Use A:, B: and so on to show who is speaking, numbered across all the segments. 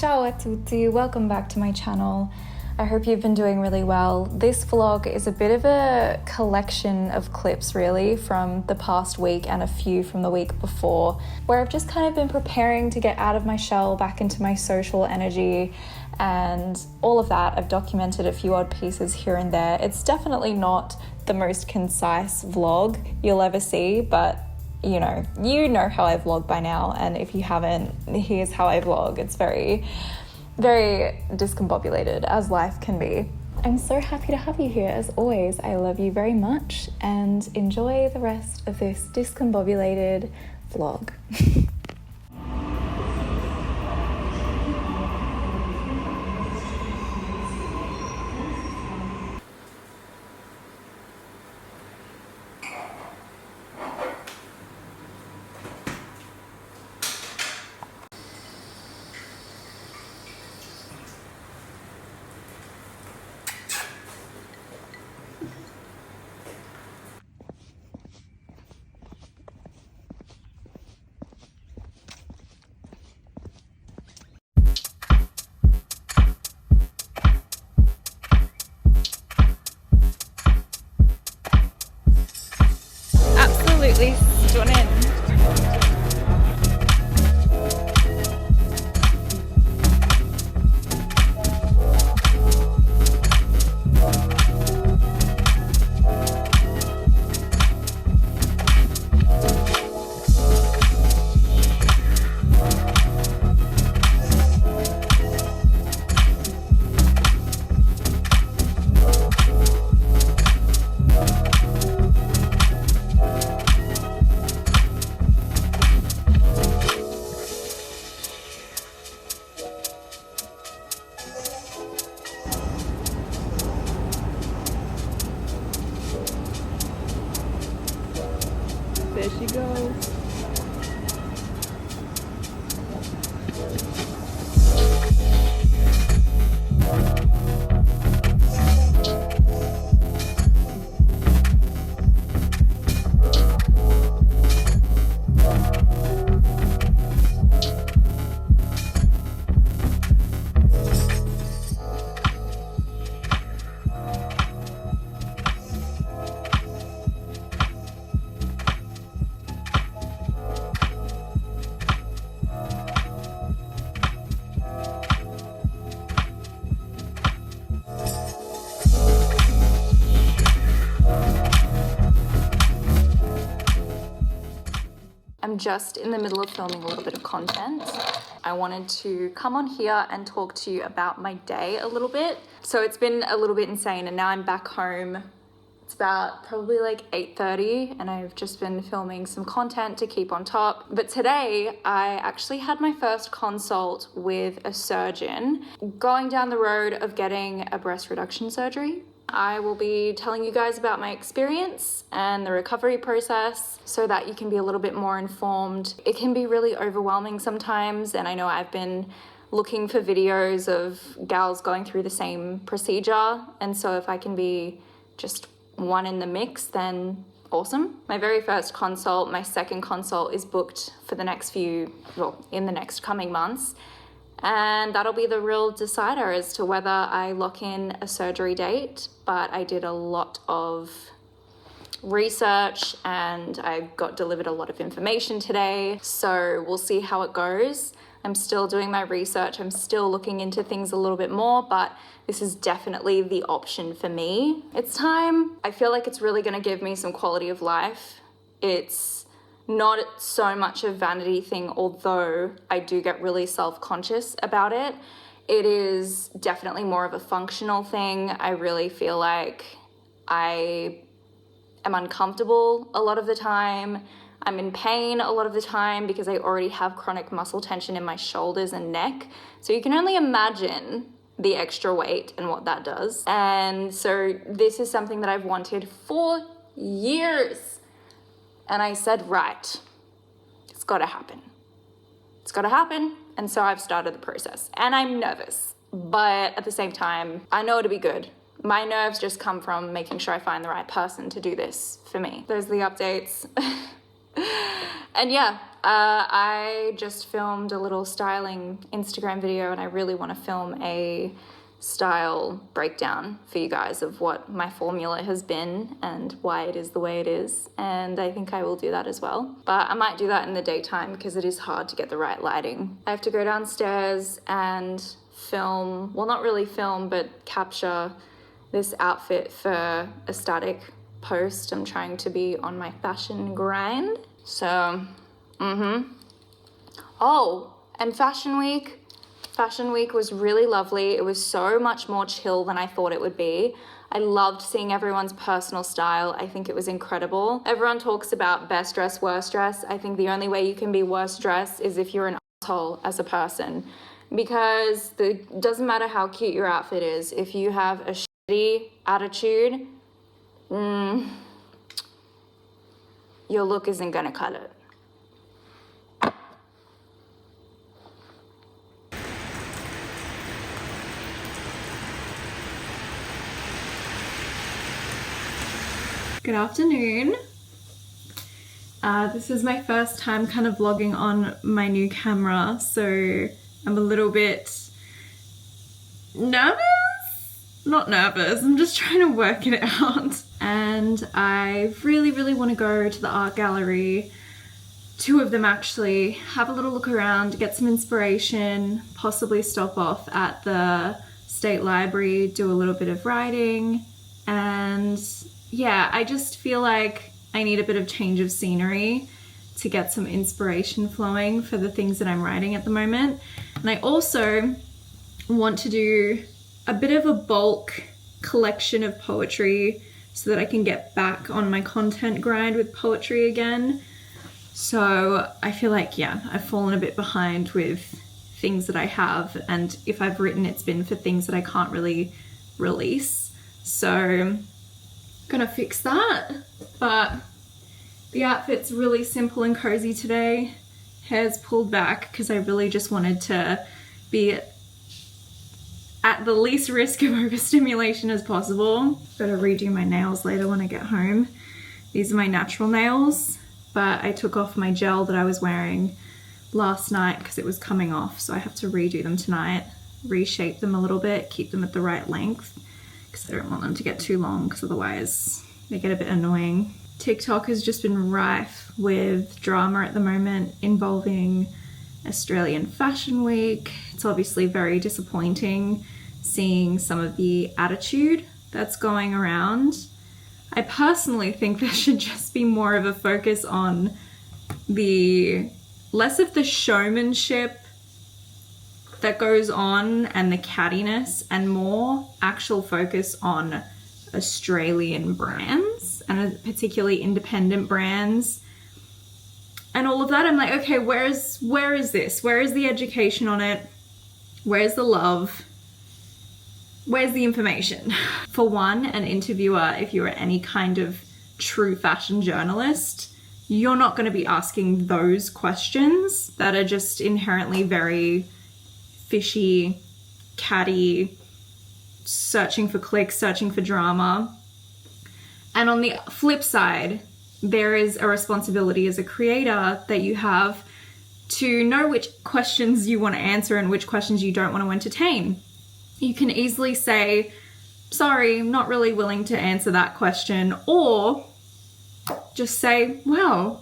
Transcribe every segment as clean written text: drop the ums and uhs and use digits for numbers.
A: Ciao a tutti, welcome back to my channel. I hope you've been doing really well. This vlog is a bit of a collection of clips really from the past week and a few from the week before, where I've just kind of been preparing to get out of my shell back into my social energy and all of that. I've documented a few odd pieces here and there. It's definitely not the most concise vlog you'll ever see, but you know how I vlog by now, and if you haven't, here's how I vlog. It's very, very discombobulated, as life can be. I'm so happy to have you here as always. I love you very much and enjoy the rest of this discombobulated vlog. Absolutely stunning. There she goes. I'm just in the middle of filming a little bit of content. I wanted to come on here and talk to you about my day a little bit. So it's been a little bit insane, and now I'm back home. It's about probably like 8:30 and I've just been filming some content to keep on top. But today I actually had my first consult with a surgeon going down the road of getting a breast reduction surgery. I will be telling you guys about my experience and the recovery process so that you can be a little bit more informed. It can be really overwhelming sometimes, and I know I've been looking for videos of gals going through the same procedure, and so if I can be just one in the mix, then awesome. My very first consult, my second consult is booked for the next in the next coming months. And that'll be the real decider as to whether I lock in a surgery date. But I did a lot of research and I got delivered a lot of information today. So we'll see how it goes. I'm still doing my research. I'm still looking into things a little bit more, but this is definitely the option for me. It's time. I feel like it's really gonna give me some quality of life. It's not so much a vanity thing, although I do get really self-conscious about it. It is definitely more of a functional thing. I really feel like I am uncomfortable a lot of the time. I'm in pain a lot of the time because I already have chronic muscle tension in my shoulders and neck. So you can only imagine the extra weight and what that does. And so this is something that I've wanted for years. And I said, right, it's gotta happen. It's gotta happen. And so I've started the process. And I'm nervous, but at the same time, I know it'll be good. My nerves just come from making sure I find the right person to do this for me. Those are the updates. And yeah, I just filmed a little styling Instagram video, and I really want to film a style breakdown for you guys of what my formula has been and why it is the way it is, and I think I will do that as well. But I might do that in the daytime because it is hard to get the right lighting. I have to go downstairs and film, well, not really film, but capture this outfit for a static post. I'm trying to be on my fashion grind. So, Oh, and Fashion Week. Fashion Week was really lovely. It was so much more chill than I thought it would be. I loved seeing everyone's personal style. I think it was incredible. Everyone talks about best dress, worst dress. I think the only way you can be worst dress is if you're an asshole as a person, because it doesn't matter how cute your outfit is. If you have a shitty attitude, your look isn't gonna cut it.
B: Good afternoon. This is my first time kind of vlogging on my new camera, so I'm a little bit nervous? Not nervous, I'm just trying to work it out. And I really want to go to the art gallery, 2 of them actually, have a little look around, get some inspiration, possibly stop off at the State Library, do a little bit of writing, and yeah, I just feel like I need a bit of change of scenery to get some inspiration flowing for the things that I'm writing at the moment. And I also want to do a bit of a bulk collection of poetry so that I can get back on my content grind with poetry again. So I feel like, yeah, I've fallen a bit behind with things that I have, and if I've written, it's been for things that I can't really release. So gonna fix that. But the outfit's really simple and cozy today. Hair's pulled back because I really just wanted to be at the least risk of overstimulation as possible. Gotta redo my nails later when I get home. These are my natural nails, but I took off my gel that I was wearing last night because it was coming off, so I have to redo them tonight, reshape them a little bit, keep them at the right length, because I don't want them to get too long, because otherwise they get a bit annoying. TikTok has just been rife with drama at the moment involving Australian Fashion Week. It's obviously very disappointing seeing some of the attitude that's going around. I personally think there should just be more of a focus on less of the showmanship that goes on and the cattiness, and more actual focus on Australian brands, and particularly independent brands and all of that. I'm like, okay, where is this? Where is the education on it? Where's the love? Where's the information? For one, an interviewer, if you're any kind of true fashion journalist, you're not going to be asking those questions that are just inherently very fishy, catty, searching for clicks, searching for drama. And on the flip side, there is a responsibility as a creator that you have to know which questions you want to answer and which questions you don't want to entertain. You can easily say, sorry, I'm not really willing to answer that question, or just say, wow,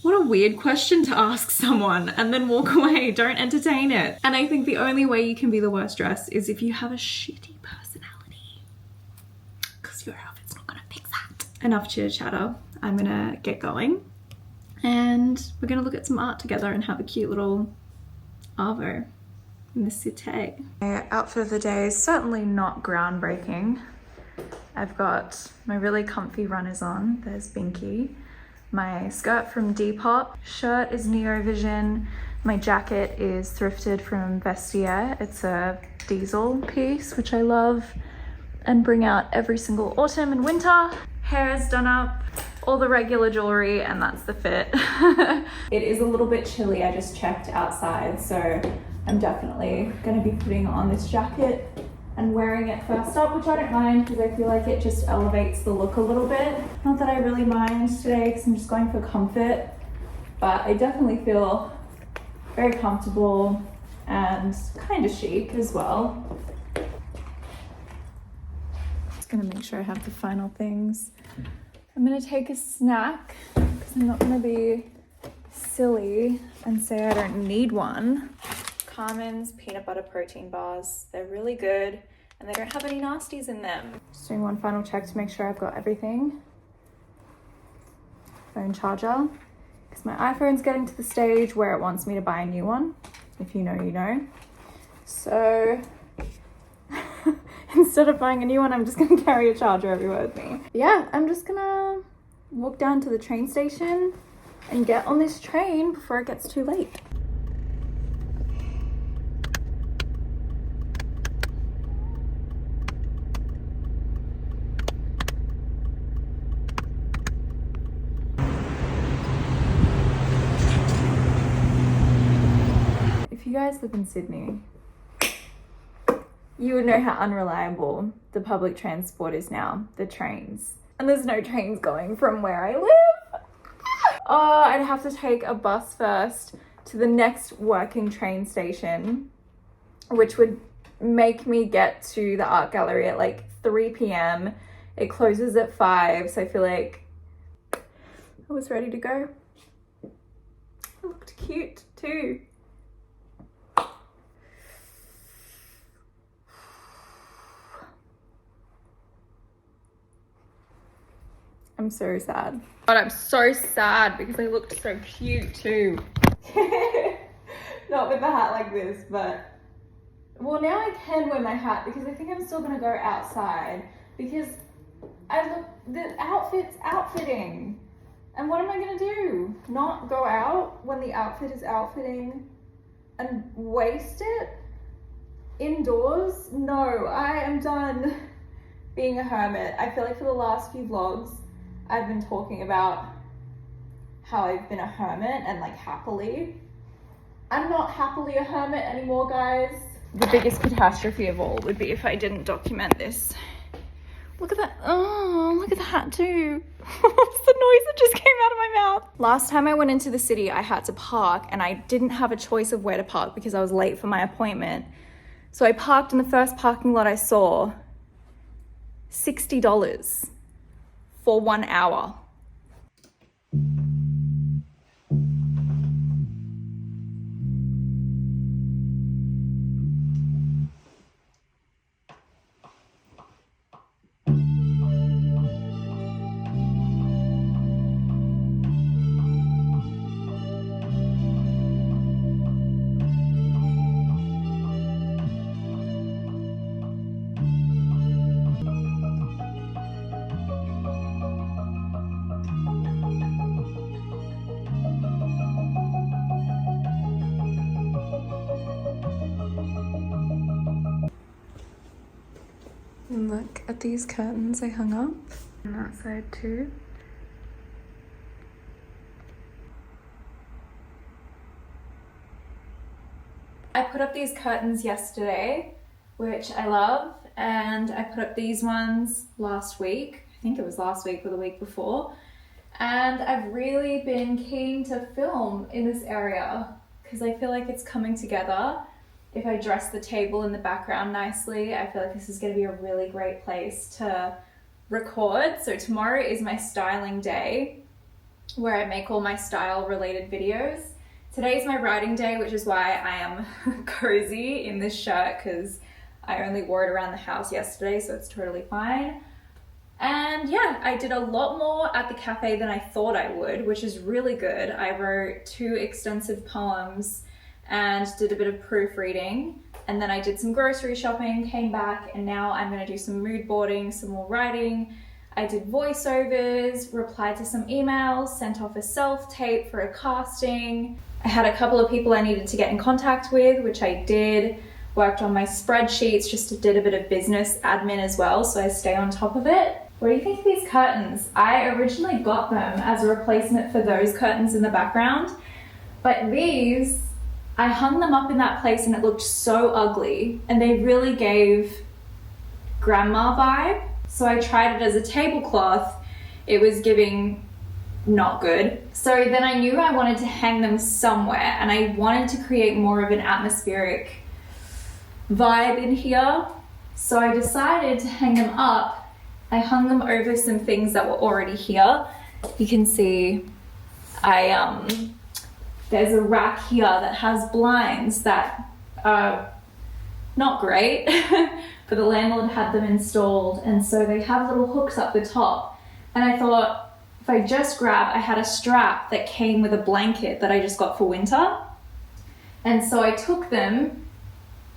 B: what a weird question to ask someone, and then walk away. Don't entertain it. And I think the only way you can be the worst dressed is if you have a shitty personality, because your outfit's not gonna fix that. Enough chitter chatter. I'm gonna get going, and we're gonna look at some art together and have a cute little arvo in the city. My outfit of the day is certainly not groundbreaking. I've got my really comfy runners on. There's Binky. My skirt from Depop, shirt is Neo Vision, my jacket is thrifted from Vestiaire. It's a diesel piece, which I love and bring out every single autumn and winter. Hair is done up, all the regular jewelry, and that's the fit. It is a little bit chilly, I just checked outside, so I'm definitely gonna be putting on this jacket and wearing it first up, which I don't mind because I feel like it just elevates the look a little bit. Not that I really mind today because I'm just going for comfort.
A: but I definitely feel very comfortable and kind of chic as well. Just gonna make sure I have the final things. I'm gonna take a snack because I'm not gonna be silly and say I don't need one. Carmen's peanut butter protein bars. They're really good and they don't have any nasties in them. Just doing one final check to make sure I've got everything. Phone charger, because my iPhone's getting to the stage where it wants me to buy a new one. If you know, you know. So instead of buying a new one, I'm just gonna carry a charger everywhere with me. Yeah, I'm just gonna walk down to the train station and get on this train before it gets too late. If you guys live in Sydney, you would know how unreliable the public transport is now, the trains. And there's no trains going from where I live. Oh, I'd have to take a bus first to the next working train station, which would make me get to the art gallery at like 3 p.m. It closes at 5, so I feel like I was ready to go. I looked cute too. I'm so sad. But I'm so sad because I looked so cute too. Not with the hat like this, but... Well, now I can wear my hat because I think I'm still gonna go outside because the outfit's outfitting. And what am I gonna do? Not go out when the outfit is outfitting and waste it indoors? No, I am done being a hermit. I feel like for the last few vlogs, I've been talking about how I've been a hermit and like happily. I'm not happily a hermit anymore, guys. The biggest catastrophe of all would be if I didn't document this. Look at that. Oh, look at the hat too. What's the noise that just came out of my mouth? Last time I went into the city, I had to park and I didn't have a choice of where to park because I was late for my appointment. So I parked in the first parking lot I saw. $60 for 1 hour. And look at these curtains I hung up on that side too. I put up these curtains yesterday, which I love, and I put up these ones last week. I think it was last week or the week before. And I've really been keen to film in this area because I feel like it's coming together. If I dress the table in the background nicely, I feel like this is going to be a really great place to record. So tomorrow is my styling day where I make all my style related videos. Today's my writing day, which is why I am cozy in this shirt because I only wore it around the house yesterday, so it's totally fine. And yeah, I did a lot more at the cafe than I thought I would, which is really good. I wrote 2 extensive poems and did a bit of proofreading, and then I did some grocery shopping, came back, and now I'm going to do some mood boarding, some more writing. I did voiceovers, replied to some emails, sent off a self-tape for a casting. I had a couple of people I needed to get in contact with, which I did. Worked on my spreadsheets, just did a bit of business admin as well, so I stay on top of it. What do you think of these curtains? I originally got them as a replacement for those curtains in the background, but these, I hung them up in that place and it looked so ugly, and they really gave grandma vibe. So I tried it as a tablecloth. It was giving
B: not good. So then I knew I wanted to hang them somewhere, and I wanted to create more of an atmospheric vibe in here. So I decided to hang them up. I hung them over some things that were already here. You can see there's a rack here that has blinds that are not great, but the landlord had them installed, and so they have little hooks up the top. And I thought, if I just grab, I had a strap that came with a blanket that I just got for winter. And so I took them,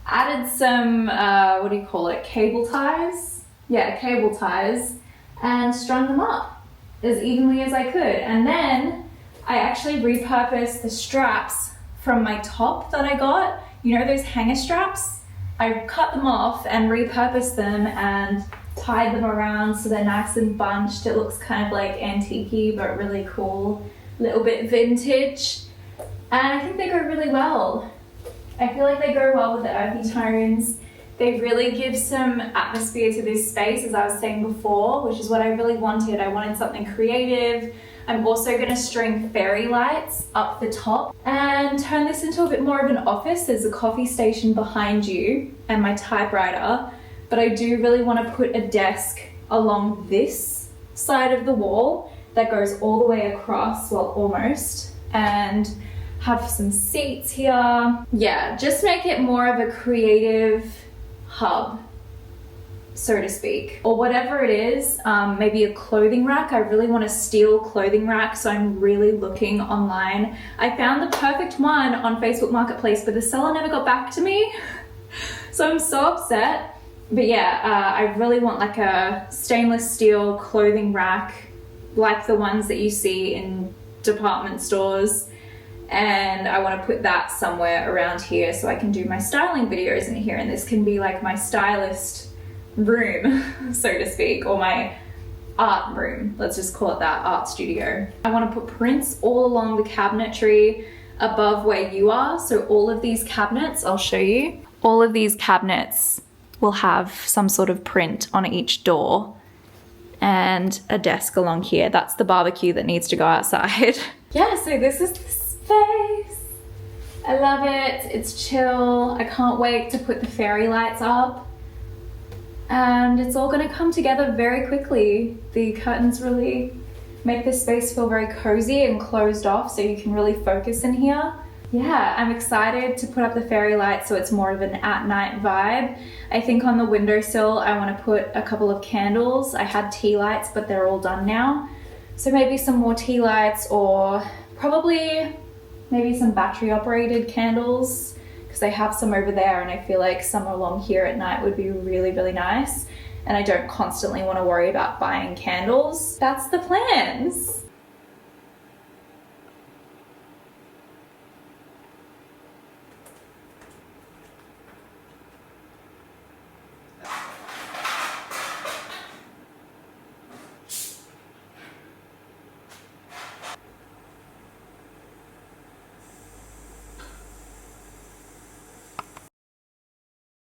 B: added some, what do you call it, cable ties? Yeah, cable ties, and strung them up as evenly as I could. And then I actually repurposed the straps from my top that I got. You know those hanger straps? I cut them off and repurposed them and tied them around so they're nice and bunched. It looks kind of like antique-y, but really cool, a little bit vintage. And I think they go really well. I feel like they go well with the earthy tones. They really give some atmosphere to this space, as I was saying before, which is what I really wanted. I wanted something creative. I'm also going to string fairy lights up the top and turn this into a bit more of an office. There's a coffee station behind you and my typewriter, but I do really want to put a desk along this side of the wall that goes all the way across, well, almost, and have some seats here. Yeah, just make it more of a creative hub, so to speak, or whatever it is. Maybe a clothing rack. I really want a steel clothing rack, so I'm really looking online. I found the perfect one on Facebook Marketplace, but the seller never got back to me, so I'm so upset. But yeah, I really want like a stainless steel clothing rack, like the ones that you see in department stores. And I want to put that somewhere around here so I can do my styling videos in here, and this can be like my stylist room, so to speak, or my art room. Let's just call it that, art studio. I want to put prints all along the cabinetry above where you are. So all of these cabinets, I'll show you, all of these cabinets will have some sort of print on each door, and a desk along here. That's the barbecue that needs to go outside. Yeah, so this is the space. I love it. It's chill. I can't wait to put the fairy lights up. And it's all gonna come together very quickly. The curtains really make this space feel very cozy and closed off, so you can really focus in here. Yeah, I'm excited to put up the fairy lights so it's more of an at-night vibe. I think on the windowsill I want to put a couple of candles. I had tea lights, but they're all done now. So maybe some more tea lights, or probably maybe some battery operated candles, because I have some over there and I feel like some along here at night would be really, really nice. And I don't constantly want to worry about buying candles. That's the plans.